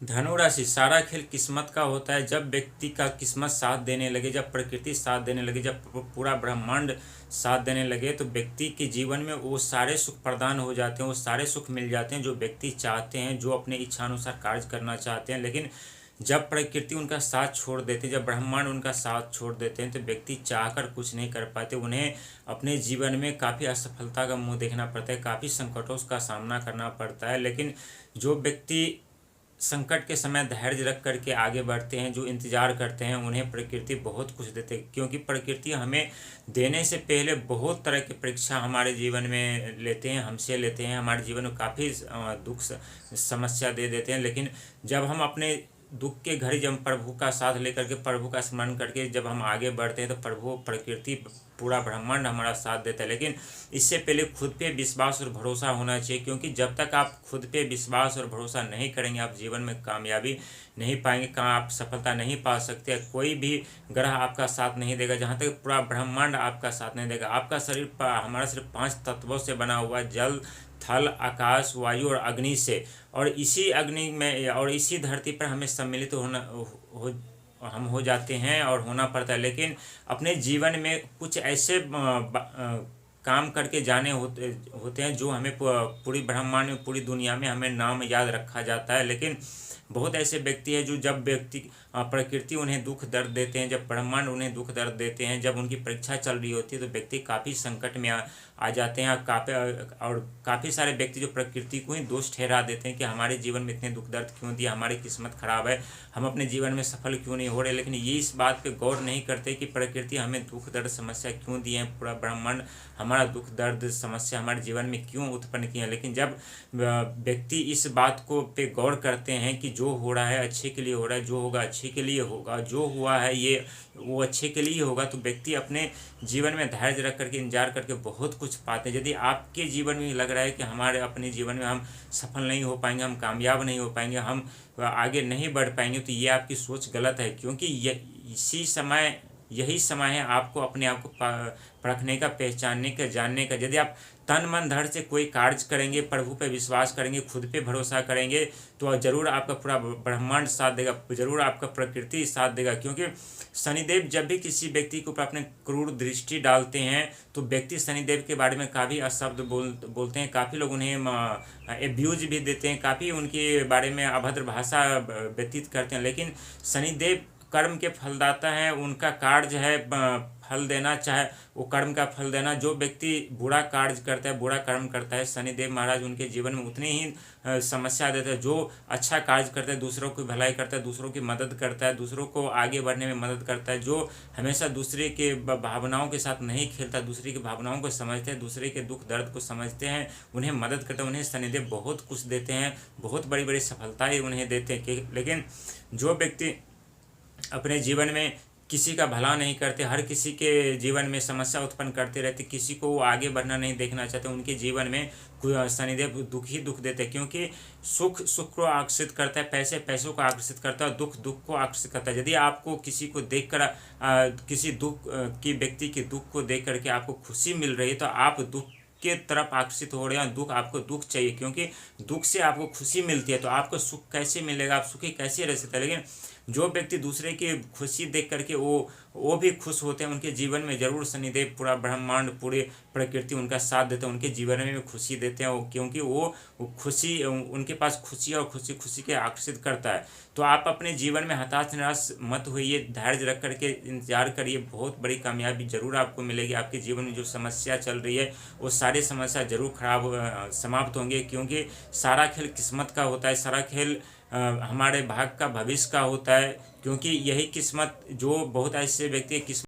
धनु राशि, सारा खेल किस्मत का होता है। जब व्यक्ति का किस्मत साथ देने लगे, जब प्रकृति साथ देने लगे, जब पूरा ब्रह्मांड साथ देने लगे, तो व्यक्ति के जीवन में वो सारे सुख प्रदान हो जाते हैं, वो सारे सुख मिल जाते हैं जो व्यक्ति चाहते हैं, जो अपने इच्छानुसार कार्य करना चाहते हैं। लेकिन जब प्रकृति उनका साथ छोड़ देते हैं, जब ब्रह्मांड उनका साथ छोड़ देते हैं, तो व्यक्ति चाहकर कुछ नहीं कर पाते। उन्हें अपने जीवन में काफ़ी असफलता का मुंह देखना पड़ता है, काफ़ी संकटों का सामना करना पड़ता है। लेकिन जो व्यक्ति संकट के समय धैर्य रख करके आगे बढ़ते हैं, जो इंतज़ार करते हैं, उन्हें प्रकृति बहुत कुछ देते हैं। क्योंकि प्रकृति हमें देने से पहले बहुत तरह की परीक्षा हमारे जीवन में लेते हैं, हमसे लेते हैं, हमारे जीवन में काफ़ी दुख समस्या दे देते हैं। लेकिन जब हम अपने दुख के घड़ी जब हम प्रभु का साथ लेकर के, प्रभु का स्मरण करके जब हम आगे बढ़ते हैं, तो प्रभु प्रकृति पूरा ब्रह्मांड हमारा साथ देता है। लेकिन इससे पहले खुद पे विश्वास और भरोसा होना चाहिए, क्योंकि जब तक आप खुद पे विश्वास और भरोसा नहीं करेंगे, आप जीवन में कामयाबी नहीं पाएंगे, कहाँ आप सफलता नहीं पा सकते। कोई भी ग्रह आपका साथ नहीं देगा, जहाँ तक पूरा ब्रह्मांड आपका साथ नहीं देगा। आपका शरीर, हमारा शरीर 5 तत्वों से बना हुआ है, जल, थल, आकाश, वायु और अग्नि से। और इसी अग्नि में और इसी धरती पर हमें सम्मिलित हम हो जाते हैं और होना पड़ता है। लेकिन अपने जीवन में कुछ ऐसे काम करके जाने होते हैं जो हमें पूरी ब्रह्मांड में, पूरी दुनिया में हमें नाम याद रखा जाता है। लेकिन बहुत ऐसे व्यक्ति हैं जो, जब व्यक्ति प्रकृति उन्हें दुख दर्द देते हैं, जब ब्रह्मांड उन्हें दुख दर्द देते हैं, जब उनकी परीक्षा चल रही होती है, तो व्यक्ति काफ़ी संकट में आ जाते हैं। और काफ़ी सारे व्यक्ति जो प्रकृति को ही दोष ठहरा देते हैं कि हमारे जीवन में इतने दुख दर्द क्यों दिया, हमारी किस्मत खराब है, हम अपने जीवन में सफल क्यों नहीं हो रहे। लेकिन ये इस बात पे गौर नहीं करते कि प्रकृति हमें दुख दर्द समस्या क्यों दी है, पूरा ब्रह्मांड हमारा दुख दर्द समस्या हमारे जीवन में क्यों उत्पन्न की है। लेकिन जब व्यक्ति इस बात को पे गौर करते हैं कि जो हो रहा है अच्छे के लिए हो रहा है, जो होगा अच्छे के लिए होगा, जो हुआ है ये वो अच्छे के लिए होगा, तो व्यक्ति अपने जीवन में धैर्य रख करके इंतजार करके बहुत कुछ पाते हैं। यदि आपके जीवन में लग रहा है कि हमारे अपने जीवन में हम सफल नहीं हो पाएंगे, हम कामयाब नहीं हो पाएंगे, हम आगे नहीं बढ़ पाएंगे, तो ये आपकी सोच गलत है। क्योंकि यही समय है आपको अपने आप को परखने का, पहचानने का, जानने का। यदि आप तन मन धड़ से कोई कार्य करेंगे, प्रभु पे विश्वास करेंगे, खुद पे भरोसा करेंगे, तो जरूर आपका पूरा ब्रह्मांड साथ देगा, जरूर आपका प्रकृति साथ देगा। क्योंकि शनिदेव जब भी किसी व्यक्ति के ऊपर अपने क्रूर दृष्टि डालते हैं, तो व्यक्ति शनिदेव के बारे में काफ़ी अशब्द बोलते हैं, काफ़ी लोग उन्हें एब्यूज भी देते हैं, काफ़ी उनके बारे में अभद्र भाषा व्यतीत करते हैं। लेकिन शनिदेव कर्म के फलदाता हैं, उनका कार्य है फल देना, चाहे वो कर्म का फल देना। जो व्यक्ति बुरा कार्य करता है, बुरा कर्म करता है, शनिदेव महाराज उनके जीवन में उतनी ही समस्या देते हैं। जो अच्छा कार्य करता है, दूसरों की भलाई करता है, दूसरों की मदद करता है, दूसरों को आगे बढ़ने में मदद करता है, जो हमेशा दूसरे के भावनाओं के साथ नहीं खेलता, दूसरे की भावनाओं को समझते हैं, दूसरे के दुख दर्द को समझते हैं, उन्हें मदद करते हैं, उन्हें शनिदेव बहुत कुछ देते हैं, बहुत बड़ी बड़ी सफलताएँ उन्हें देते हैं। लेकिन जो व्यक्ति अपने जीवन में किसी का भला नहीं करते, हर किसी के जीवन में समस्या उत्पन्न करते रहते, किसी को वो आगे बढ़ना नहीं देखना चाहते, उनके जीवन में शनिदेव दुख ही दुख देते हैं। क्योंकि सुख सुख को आकर्षित करता है, पैसे पैसों को आकर्षित करता है, दुख दुख को आकर्षित करता है। यदि आपको किसी को देखकर किसी दुख की व्यक्ति के दुख को देख करके आपको खुशी मिल रही है, तो आप दुख के तरफ आकर्षित हो रहे हैं, दुख आपको दुख चाहिए। क्योंकि दुख से आपको खुशी मिलती है, तो आपको सुख कैसे मिलेगा, आप सुखी कैसे रह सकते हैं। लेकिन जो व्यक्ति दूसरे की खुशी देख करके वो भी खुश होते हैं, उनके जीवन में जरूर शनिदेव, पूरा ब्रह्मांड, पूरे प्रकृति उनका साथ देते हैं, उनके जीवन में भी खुशी देते हैं। क्योंकि वो खुशी, उनके पास खुशी और खुशी खुशी के आकर्षित करता है। तो आप अपने जीवन में हताश निराश मत होइए, धैर्य रख करके इंतजार करिए, बहुत बड़ी कामयाबी जरूर आपको मिलेगी। आपके जीवन में जो समस्या चल रही है, वो सारी समस्या जरूर समाप्त होंगे। क्योंकि सारा खेल किस्मत का होता है, सारा खेल हमारे भाग का, भविष्य का होता है। क्योंकि यही किस्मत, जो बहुत ऐसे व्यक्ति किस्मत